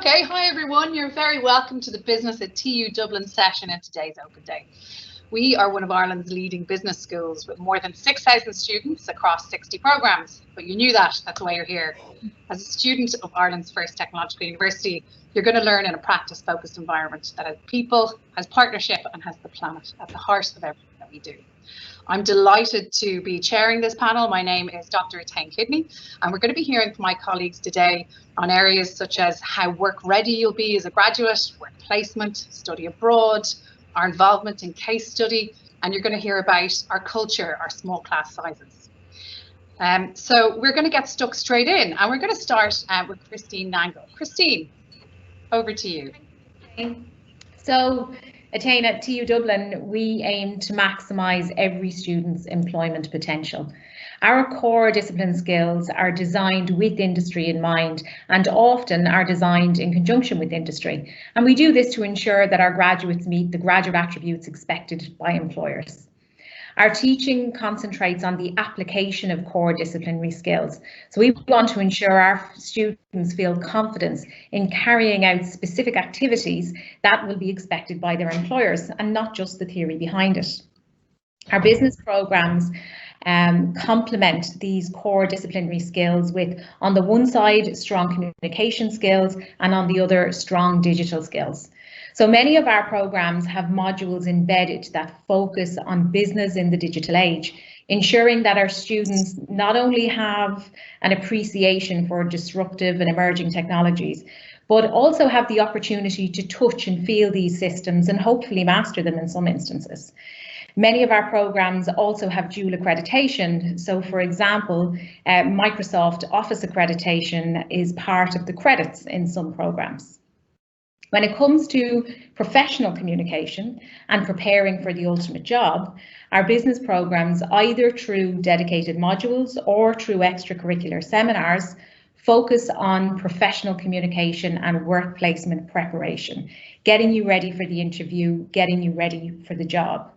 Okay, hi everyone. You're very welcome to the Business at TU Dublin session in today's Open Day. We are one of Ireland's leading business schools with more than 6,000 students across 60 programmes. But you knew that, that's why you're here. As a student of Ireland's first technological university, you're going to learn in a practice-focused environment that has people, has partnership and has the planet at the heart of everything that we do. I'm delighted to be chairing this panel. My name is Dr. Attain Kidney, and we're going to be hearing from my colleagues today on areas such as how work ready you'll be as a graduate, work placement, study abroad, our involvement in case study, and you're going to hear about our culture, our small class sizes. So we're going to get stuck straight in, and we're going to start with Christine Nangle. Christine, over to you. So, Attain, at TU Dublin, we aim to maximise every student's employment potential. Our core discipline skills are designed with industry in mind and often are designed in conjunction with industry. And we do this to ensure that our graduates meet the graduate attributes expected by employers. Our teaching concentrates on the application of core disciplinary skills. So we want to ensure our students feel confidence in carrying out specific activities that will be expected by their employers and not just the theory behind it. Our business programmes complement these core disciplinary skills with, on the one side, strong communication skills and on the other, strong digital skills. So many of our programmes have modules embedded that focus on business in the digital age, ensuring that our students not only have an appreciation for disruptive and emerging technologies, but also have the opportunity to touch and feel these systems and hopefully master them in some instances. Many of our programmes also have dual accreditation. So, for example, Microsoft Office accreditation is part of the credits in some programmes. When it comes to professional communication and preparing for the ultimate job, our business programmes, either through dedicated modules or through extracurricular seminars, focus on professional communication and work placement preparation, getting you ready for the interview, getting you ready for the job.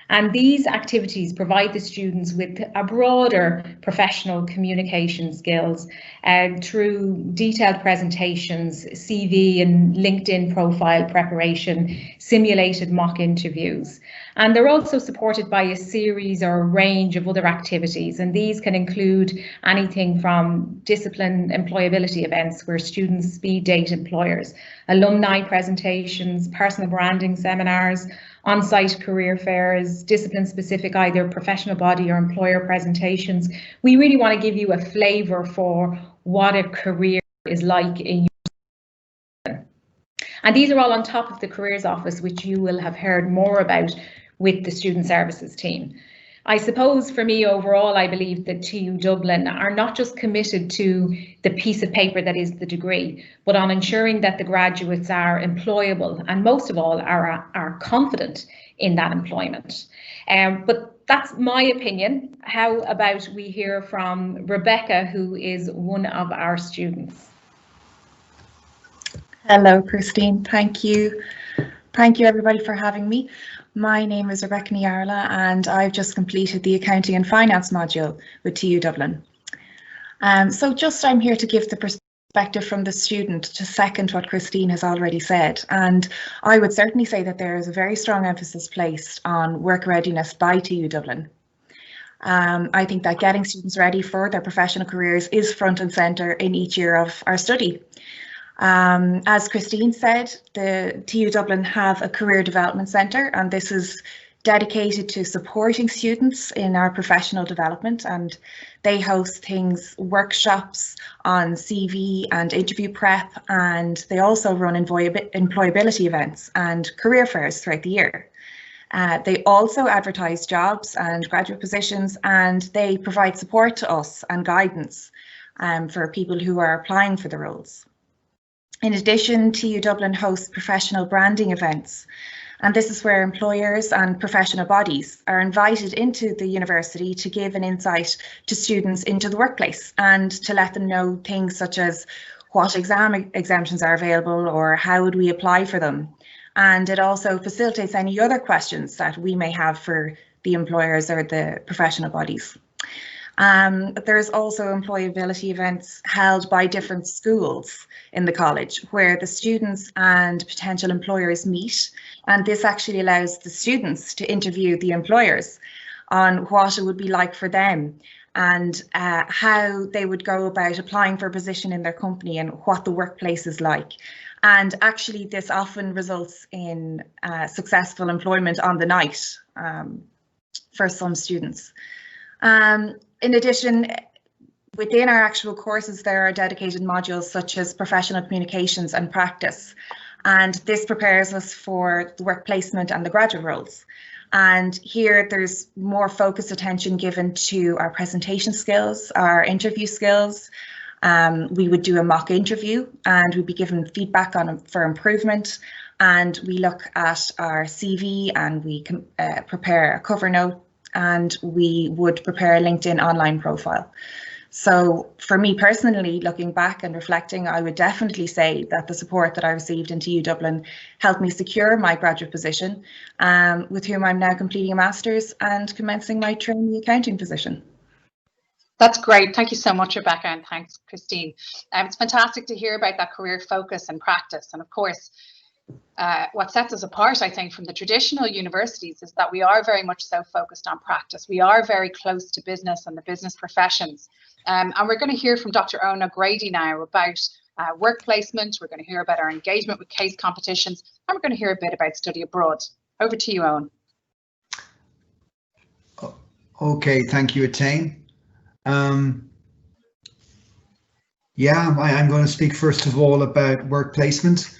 And these activities provide the students with a broader professional communication skills through detailed presentations, CV and LinkedIn profile preparation, simulated mock interviews. And they're also supported by a series or a range of other activities. And these can include anything from discipline employability events where students speed date employers, alumni presentations, personal branding seminars, on-site career fairs, discipline-specific either professional body or employer presentations. We really want to give you a flavour for what a career is like in your. And these are all on top of the Careers Office, which you will have heard more about with the Student Services team. I suppose for me overall, I believe that TU Dublin are not just committed to the piece of paper that is the degree, but on ensuring that the graduates are employable and most of all are confident in that employment. But that's my opinion. How about we hear from Rebecca, who is one of our students? Hello, Christine. Thank you. Thank you everybody for having me. My name is Rebecca Niarla and I've just completed the Accounting and Finance module with TU Dublin. So I'm here to give the perspective from the student to second what Christine has already said. And I would certainly say that there is a very strong emphasis placed on work readiness by TU Dublin. I think that getting students ready for their professional careers is front and centre in each year of our study. As Christine said, the TU Dublin have a career development centre, and this is dedicated to supporting students in our professional development, and they host workshops on CV and interview prep, and they also run employability events and career fairs throughout the year. They also advertise jobs and graduate positions, and they provide support to us and guidance for people who are applying for the roles. In addition, TU Dublin hosts professional branding events, and this is where employers and professional bodies are invited into the university to give an insight to students into the workplace and to let them know things such as what exam exemptions are available or how would we apply for them. And it also facilitates any other questions that we may have for the employers or the professional bodies. There's also employability events held by different schools in the college where the students and potential employers meet, and this actually allows the students to interview the employers on what it would be like for them and how they would go about applying for a position in their company and what the workplace is like. And actually this often results in successful employment on the night for some students. In addition, within our actual courses, there are dedicated modules such as professional communications and practice, and this prepares us for the work placement and the graduate roles. And here there's more focused attention given to our presentation skills, our interview skills. We would do a mock interview and we'd be given feedback for improvement. And we look at our CV and we can prepare a cover note, and we would prepare a LinkedIn online profile. So for me personally, looking back and reflecting, I would definitely say that the support that I received in TU Dublin helped me secure my graduate position, with whom I'm now completing a master's and commencing my trainee accounting position. That's great. Thank you so much, Rebecca, and thanks, Christine. It's fantastic to hear about that career focus and practice. And of course, what sets us apart, I think, from the traditional universities is that we are very much so focused on practice. We are very close to business and the business professions. And we're going to hear from Dr. Owen O'Grady now about work placement. We're going to hear about our engagement with case competitions, and we're going to hear a bit about study abroad. Over to you, Owen. Okay, thank you, Attain. Yeah, I'm going to speak first of all about work placement.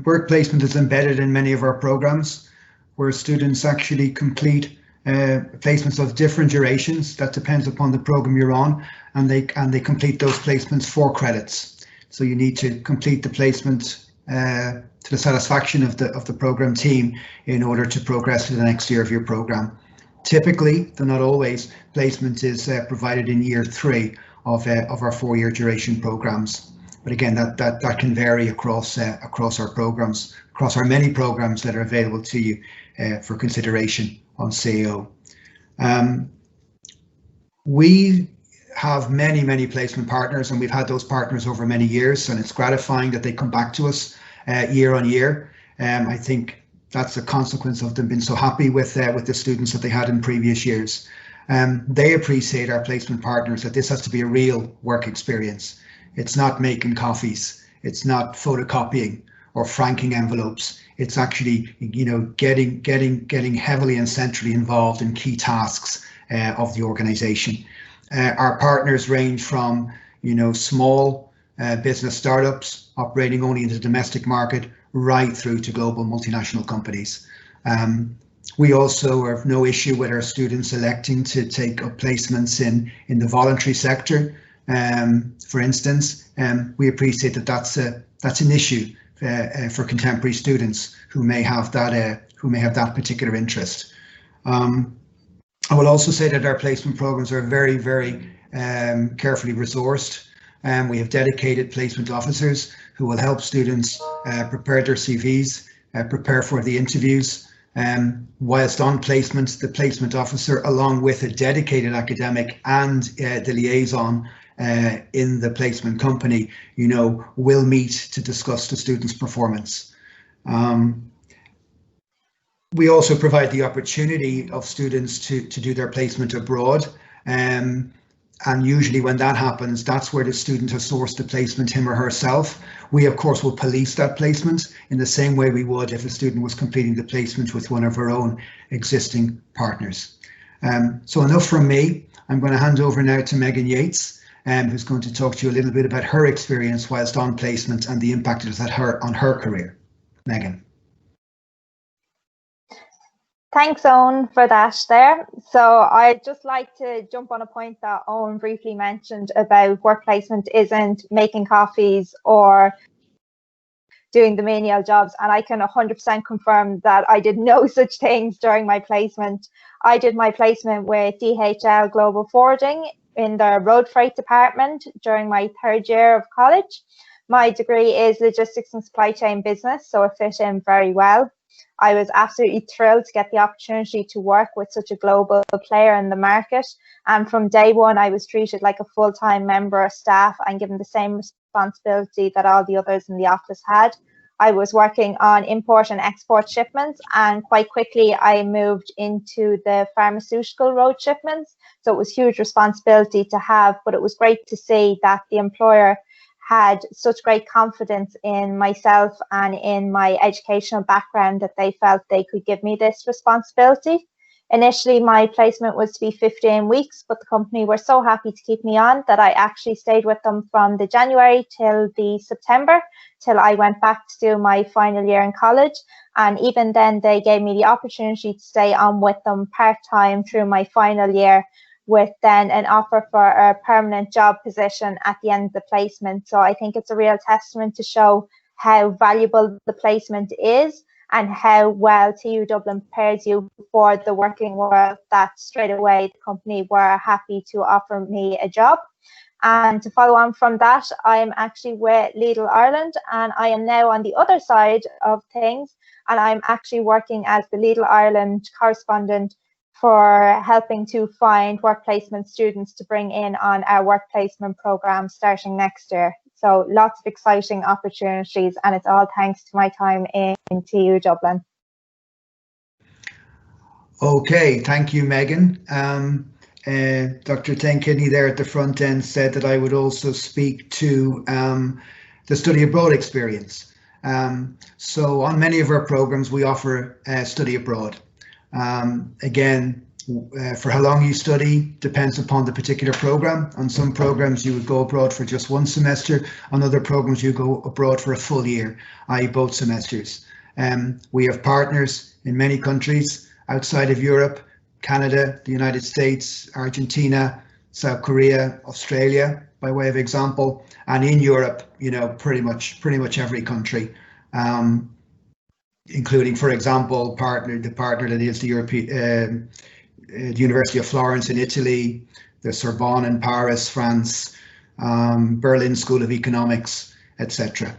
Work placement is embedded in many of our programs where students actually complete placements of different durations. That depends upon the program you're on, and they complete those placements for credits. So you need to complete the placement to the satisfaction of the program team in order to progress to the next year of your program. Typically, though not always, placement is provided in year 3 of our 4-year duration programs. But again, that can vary across our programs, across our many programs that are available to you for consideration on CAO. We have many placement partners, and we've had those partners over many years, and it's gratifying that they come back to us year on year. I think that's a consequence of them being so happy with the students that they had in previous years. They appreciate our placement partners that this has to be a real work experience. It's not making coffees, it's not photocopying or franking envelopes. It's actually, you know, getting heavily and centrally involved in key tasks of the organization. Our partners range from, you know, small business startups operating only in the domestic market right through to global multinational companies. We also have no issue with our students electing to take up placements in the voluntary sector. For instance, we appreciate that that's an issue for contemporary students who may have that particular interest. I will also say that our placement programs are very carefully resourced, and we have dedicated placement officers who will help students prepare their CVs, prepare for the interviews. Whilst on placement, the placement officer, along with a dedicated academic and the liaison in the placement company, you know, will meet to discuss the student's performance. We also provide the opportunity of students to do their placement abroad. And usually when that happens, that's where the student has sourced the placement him or herself. We, of course, will police that placement in the same way we would if a student was completing the placement with one of our own existing partners. So enough from me. I'm going to hand over now to Megan Yates, who's going to talk to you a little bit about her experience whilst on placement and the impact it has had on her career. Megan. Thanks, Owen, for that there. So I'd just like to jump on a point that Owen briefly mentioned about work placement isn't making coffees or doing the menial jobs. And I can 100% confirm that I did no such things during my placement. I did my placement with DHL Global Forwarding in the road freight department during my 3rd year of college. My degree is logistics and supply chain business, so it fit in very well. I was absolutely thrilled to get the opportunity to work with such a global player in the market. And from day one, I was treated like a full-time member of staff and given the same responsibility that all the others in the office had. I was working on import and export shipments, and quite quickly I moved into the pharmaceutical road shipments. So it was huge responsibility to have, but it was great to see that the employer had such great confidence in myself and in my educational background that they felt they could give me this responsibility. Initially, my placement was to be 15 weeks, but the company were so happy to keep me on that I actually stayed with them from the January till the September, till I went back to do my final year in college. And even then, they gave me the opportunity to stay on with them part-time through my final year, with then an offer for a permanent job position at the end of the placement. So I think it's a real testament to show how valuable the placement is and how well TU Dublin prepares you for the working world, that straight away the company were happy to offer me a job. And to follow on from that, I'm actually with Lidl Ireland, and I am now on the other side of things, and I'm actually working as the Lidl Ireland correspondent for helping to find work placement students to bring in on our work placement program starting next year. So lots of exciting opportunities, and it's all thanks to my time in TU Dublin. Okay, thank you, Megan. Dr. Tenkidney there at the front end said that I would also speak to the study abroad experience. So on many of our programs, we offer study abroad. Again, for how long you study depends upon the particular program. On some programs you would go abroad for just one semester. On other programs you go abroad for a full year, i.e. both semesters. We have partners in many countries outside of Europe: Canada, the United States, Argentina, South Korea, Australia, by way of example, and in Europe, you know, pretty much every country. Including, for example, the partner that is the European, the University of Florence in Italy, the Sorbonne in Paris, France, Berlin School of Economics, etc.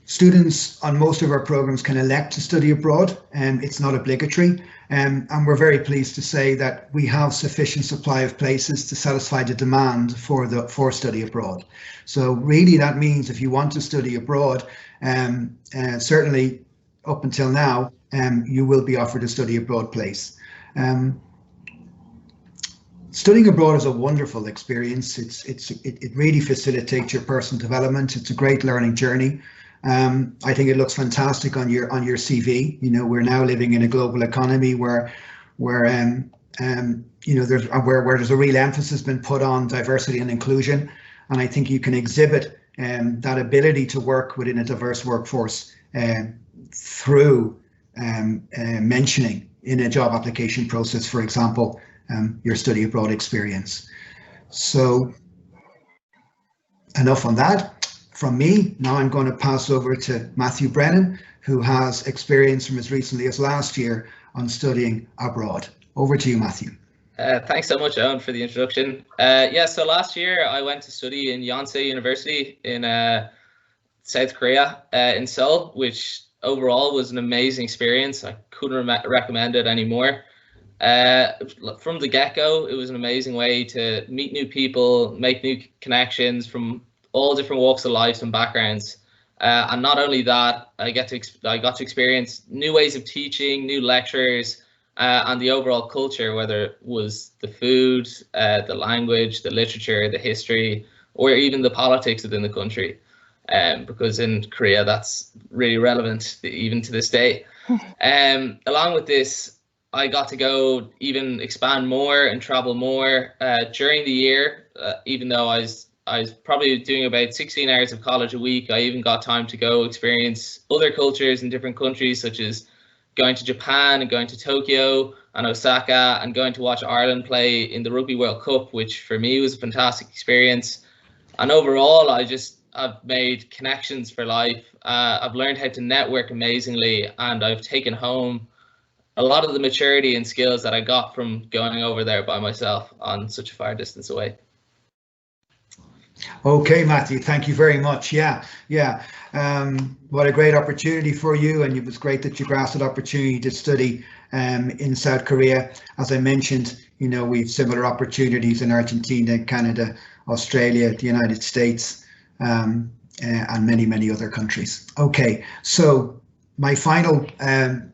Students on most of our programs can elect to study abroad, and it's not obligatory. And we're very pleased to say that we have sufficient supply of places to satisfy the demand for study abroad. So really that means if you want to study abroad, certainly up until now, you will be offered a study abroad place. Studying abroad is a wonderful experience. It really facilitates your personal development. It's a great learning journey. I think it looks fantastic on your CV. You know, we're now living in a global economy where you know, there's a real emphasis been put on diversity and inclusion, and I think you can exhibit that ability to work within a diverse workforce through mentioning in a job application process, for example, your study abroad experience. So enough on that from me. Now I'm going to pass over to Matthew Brennan, who has experience from as recently as last year on studying abroad. Over to you, Matthew. Thanks so much, Owen, for the introduction. Yeah, so last year I went to study in Yonsei University in South Korea, in Seoul, which overall was an amazing experience. I couldn't recommend it anymore. From the get-go, it was an amazing way to meet new people, make new connections from all different walks of life and backgrounds. And not only that, I got to experience new ways of teaching, new lectures, and the overall culture, whether it was the food, the language, the literature, the history, or even the politics within the country. Because in Korea, that's really relevant even to this day. Along with this, I got to go even expand more and travel more during the year. Even though I was probably doing about 16 hours of college a week, I even got time to go experience other cultures in different countries, such as going to Japan and going to Tokyo and Osaka and going to watch Ireland play in the Rugby World Cup, which for me was a fantastic experience. And overall, I've made connections for life. I've learned how to network amazingly, and I've taken home a lot of the maturity and skills that I got from going over there by myself on such a far distance away. Okay, Matthew, thank you very much. Yeah. What a great opportunity for you, and it was great that you grasped that opportunity to study in South Korea. As I mentioned, you know, we've similar opportunities in Argentina, Canada, Australia, the United States, and many other countries. Okay, so my final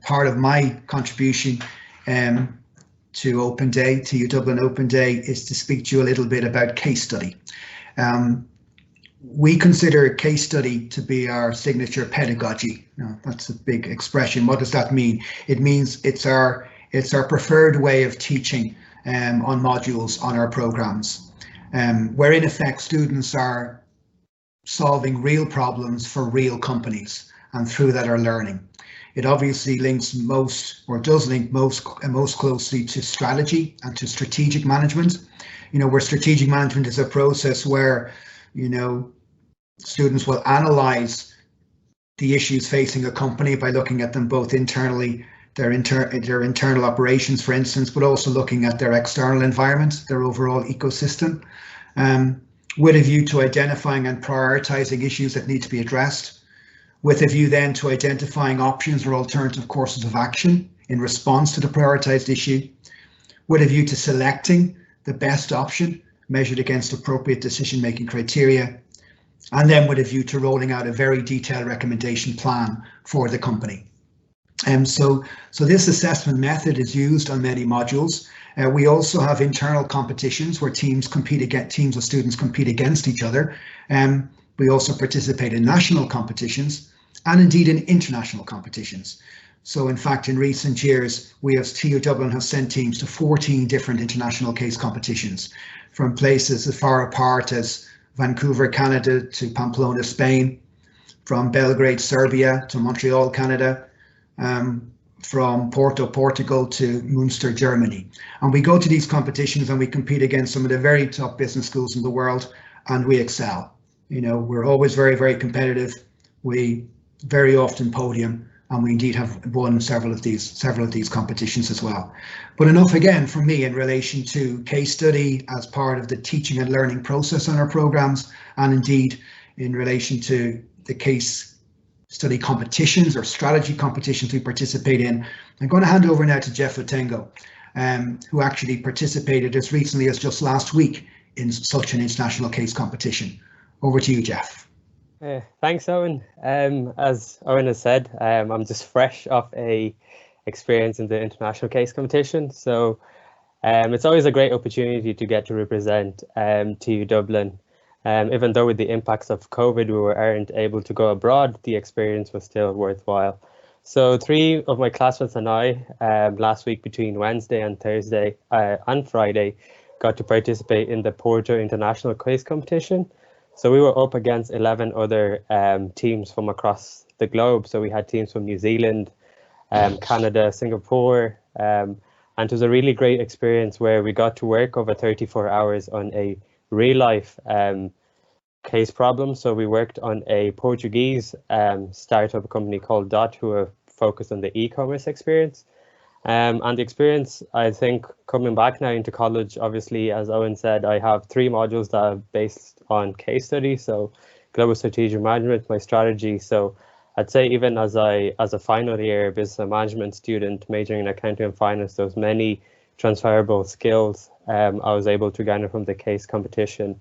part of my contribution to Open Day, TU Dublin Open Day, is to speak to you a little bit about case study. We consider a case study to be our signature pedagogy. Now, that's a big expression. What does that mean? It means it's our preferred way of teaching on modules on our programs, where in effect students are solving real problems for real companies, and through that are learning. It obviously links does link most closely to strategy and to strategic management. You know, where strategic management is a process where, you know, students will analyze the issues facing a company by looking at them both internally, their internal operations, for instance, but also looking at their external environment, their overall ecosystem, with a view to identifying and prioritizing issues that need to be addressed, with a view then to identifying options or alternative courses of action in response to the prioritized issue, with a view to selecting the best option measured against appropriate decision-making criteria, and then with a view to rolling out a very detailed recommendation plan for the company. So this assessment method is used on many modules. We also have internal competitions where teams of students compete against each other. We also participate in national competitions and indeed in international competitions. So in fact, in recent years, we as TU Dublin have sent teams to 14 different international case competitions, from places as far apart as Vancouver, Canada to Pamplona, Spain, from Belgrade, Serbia to Montreal, Canada, from Porto, Portugal to Münster, Germany. And we go to these competitions and we compete against some of the very top business schools in the world, and we excel. You know, we're always very competitive. We very often podium, and we indeed have won several of these competitions as well. But enough again from me in relation to case study as part of the teaching and learning process on our programs, and indeed in relation to the case study competitions or strategy competitions we participate in. I'm going to hand over now to Jeff Otengo, who actually participated as recently as just last week in such an international case competition. Over to you, Jeff. Thanks, Owen. As Owen has said, I'm just fresh off a experience in the international case competition, so it's always a great opportunity to get to represent TU Dublin. Even though with the impacts of COVID we weren't able to go abroad, the experience was still worthwhile. So 3 of my classmates and I, last week between Wednesday and Thursday and Friday, got to participate in the Porto International Case Competition. So we were up against 11 other teams from across the globe. So we had teams from New Zealand, Canada, Singapore, and it was a really great experience where we got to work over 34 hours on a real life case problem. So we worked on a Portuguese startup company called Dot, who are focused on the e-commerce experience. And the experience, I think, coming back now into college, obviously, as Owen said, I have 3 modules that are based on case study. So global strategic management, my strategy. So I'd say even as a final year business management student majoring in accounting and finance, there's many transferable skills I was able to garner from the case competition,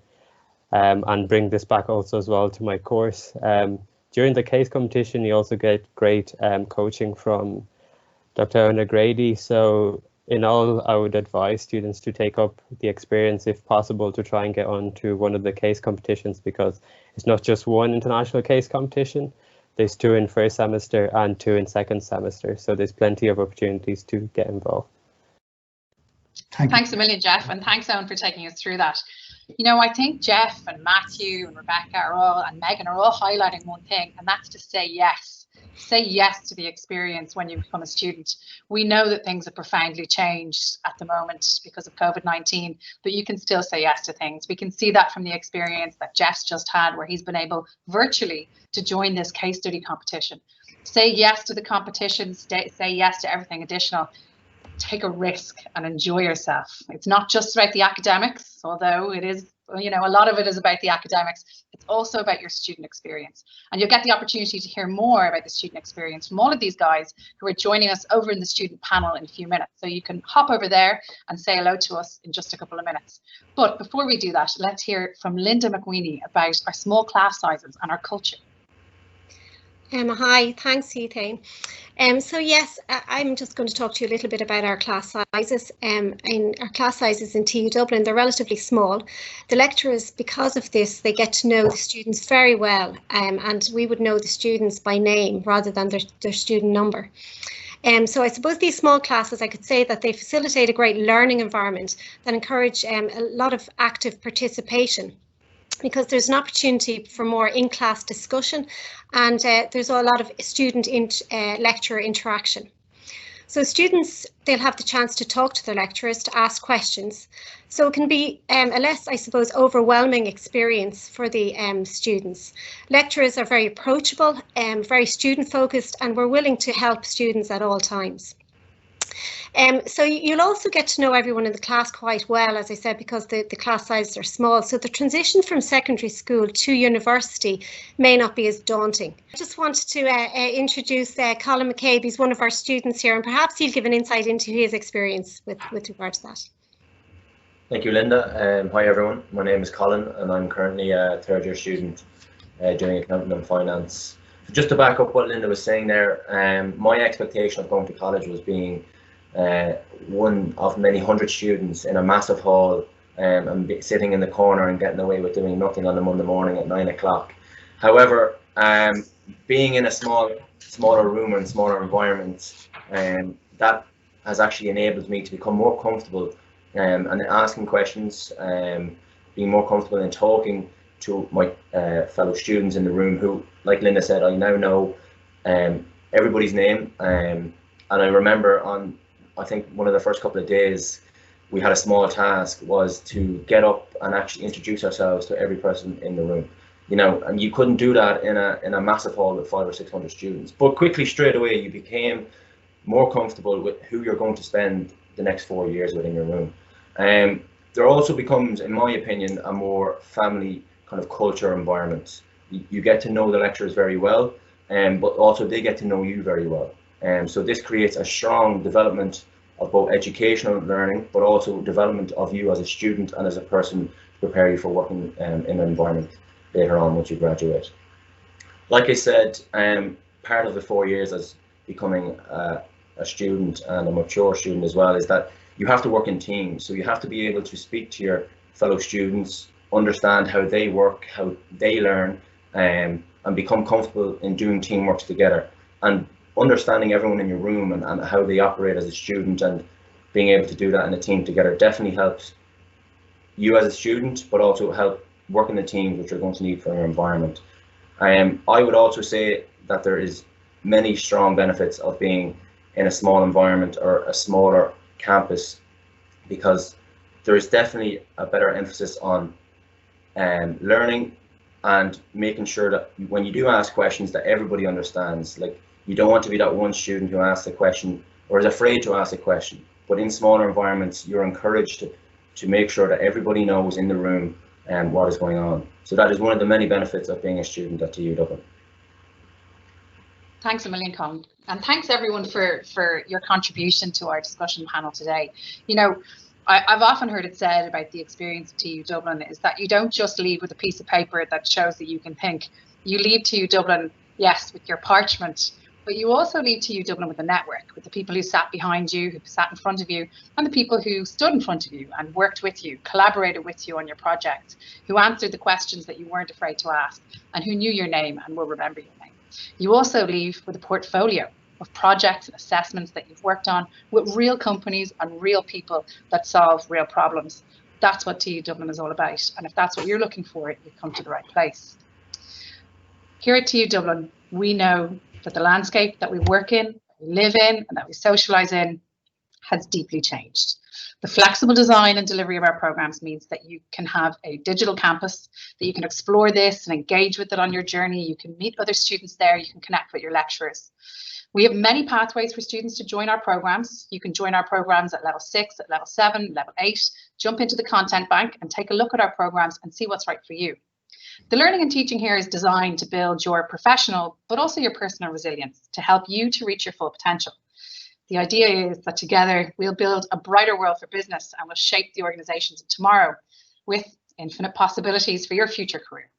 and bring this back also as well to my course. During the case competition, you also get great coaching from Dr. Owen O'Grady. So in all, I would advise students to take up the experience if possible to try and get on to one of the case competitions, because it's not just one international case competition. There's 2 in first semester and 2 in second semester. So there's plenty of opportunities to get involved. Thanks a million, Jeff, and thanks, Owen, for taking us through that. You know, I think Jeff and Matthew and Rebecca and Megan are all highlighting one thing, and that's to say yes. Say yes to the experience when you become a student. We know that things have profoundly changed at the moment because of COVID-19, but you can still say yes to things. We can see that from the experience that Jeff's just had, where he's been able virtually to join this case study competition. Say yes to the competition, say yes to everything additional. Take a risk and enjoy yourself. It's not just about the academics, although it is You know, a lot of it is about the academics. It's also about your student experience. And you'll get the opportunity to hear more about the student experience from all of these guys who are joining us over in the student panel in a few minutes. So you can hop over there and say hello to us in just a couple of minutes. But before we do that, let's hear from Linda McWeeny about our small class sizes and our culture. Hi, thanks, Ethane. So yes, I'm just going to talk to you a little bit about our class sizes. Our class sizes in TU Dublin, they're relatively small. The lecturers, because of this, they get to know the students very well, and we would know the students by name rather than their student number. So I suppose these small classes, I could say that they facilitate a great learning environment that encourage a lot of active participation, because there's an opportunity for more in-class discussion, and there's a lot of student-lecturer interaction. So students, they'll have the chance to talk to their lecturers, to ask questions. So it can be a less, I suppose, overwhelming experience for the students. Lecturers are very approachable, very student-focused, and we're willing to help students at all times. So you'll also get to know everyone in the class quite well, as I said, because the class sizes are small. So the transition from secondary school to university may not be as daunting. I just wanted to introduce Colin McCabe. He's one of our students here, and perhaps he'll give an insight into his experience with regard to that. Thank you, Linda. Hi everyone, my name is Colin and I'm currently a third year student doing accounting and finance. So just to back up what Linda was saying there, my expectation of going to college was being one of many hundred students in a massive hall and sitting in the corner and getting away with doing nothing on a Monday morning at 9 o'clock. However, being in a smaller room and smaller environment, that has actually enabled me to become more comfortable and asking questions, being more comfortable in talking to my fellow students in the room who, like Linda said, I now know everybody's name. And I remember I think one of the first couple of days, we had a small task was to get up and actually introduce ourselves to every person in the room. You know, and you couldn't do that in a massive hall with 500 or 600 students. But quickly, straight away, you became more comfortable with who you're going to spend the next 4 years with in your room. There also becomes, in my opinion, a more family kind of culture environment. You get to know the lecturers very well, but also they get to know you very well. So this creates a strong development of both educational learning, but also development of you as a student and as a person to prepare you for working in an environment later on once you graduate. Like I said, part of the 4 years as becoming a student and a mature student as well is that you have to work in teams. So you have to be able to speak to your fellow students, understand how they work, how they learn, and become comfortable in doing teamwork together. And understanding everyone in your room and how they operate as a student and being able to do that in a team together definitely helps you as a student, but also help work in the teams which you're going to need for your environment. I would also say that there is many strong benefits of being in a small environment or a smaller campus, because there is definitely a better emphasis on learning and making sure that when you do ask questions that everybody understands. Like, you don't want to be that one student who asks a question or is afraid to ask a question, but in smaller environments you're encouraged to make sure that everybody knows in the room what is going on. So that is one of the many benefits of being a student at TU Dublin. Thanks a million, Colin, and thanks everyone for your contribution to our discussion panel today. You know, I've often heard it said about the experience of TU Dublin is that you don't just leave with a piece of paper that shows that you can think. You leave TU Dublin, yes, with your parchment, but you also leave TU Dublin with a network, with the people who sat behind you, who sat in front of you, and the people who stood in front of you and worked with you, collaborated with you on your project, who answered the questions that you weren't afraid to ask, and who knew your name and will remember your name. You also leave with a portfolio of projects and assessments that you've worked on with real companies and real people that solve real problems. That's what TU Dublin is all about. And if that's what you're looking for, you've come to the right place. Here at TU Dublin, we know that the landscape that we work in, that we live in, and that we socialise in has deeply changed. The flexible design and delivery of our programs means that you can have a digital campus, that you can explore this and engage with it on your journey. You can meet other students there, you can connect with your lecturers. We have many pathways for students to join our programs. You can join our programs at level 6, at level 7, level 8. Jump into the content bank and take a look at our programs and see what's right for you. The learning and teaching here is designed to build your professional, but also your personal resilience to help you to reach your full potential. The idea is that together we'll build a brighter world for business and will shape the organizations of tomorrow with infinite possibilities for your future career.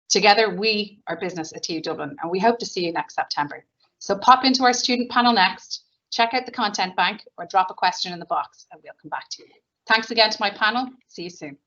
Together, we are business at TU Dublin, and we hope to see you next September. So pop into our student panel next, check out the content bank, or drop a question in the box and we'll come back to you. Thanks again to my panel. See you soon.